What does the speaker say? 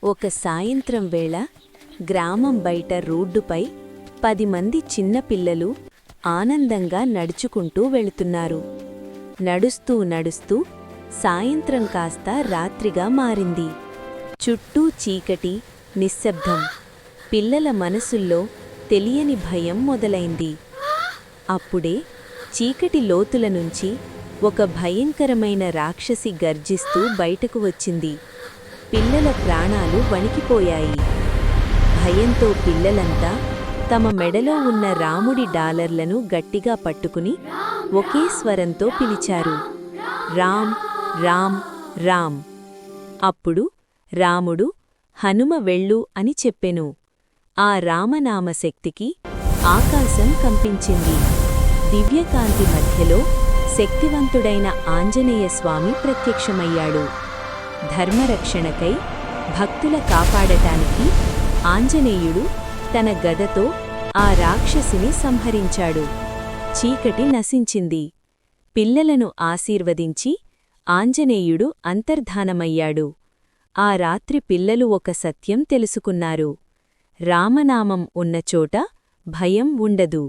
ఒక సాయంత్రం వేళ గ్రామం బయట రోడ్డుపై 10 మంది చిన్నపిల్లలు ఆనందంగా నడుచుకుంటూ వెళుతున్నారు. నడుస్తూ నడుస్తూ సాయంత్రం కాస్త రాత్రిగా మారింది. చుట్టూ చీకటి, నిశ్శబ్దం. పిల్లల మనసుల్లో తెలియని భయం మొదలైంది. అప్పుడే చీకటి లోతుల నుంచి ఒక భయంకరమైన రాక్షసి గర్జిస్తూ బయటకు వచ్చింది. పిల్లల ప్రాణాలు వణికిపోయాయి. భయంతో పిల్లలంతా తమ మెడలో ఉన్న రాముడి డాలర్లను గట్టిగా పట్టుకుని ఒకే స్వరంతో పిలిచారు, రామ్ రామ్ రామ్. అప్పుడు రాముడు హనుమ వెళ్ళు అని చెప్పెను. ఆ రామనామశక్తికి ఆకాశం కంపించింది. దివ్యకాంతి మధ్యలో శక్తివంతుడైన ఆంజనేయస్వామి ప్రత్యక్షమయ్యాడు. ధర్మరక్షణకై, భక్తుల కాపాడటానికి ఆంజనేయుడు తన గదతో ఆ రాక్షసిని సంహరించాడు. చీకటి నశించింది. పిల్లలను ఆశీర్వదించి ఆంజనేయుడు అంతర్ధానమయ్యాడు. ఆ రాత్రి పిల్లలు ఒక సత్యం తెలుసుకున్నారు. రామనామం ఉన్నచోట భయం ఉండదు.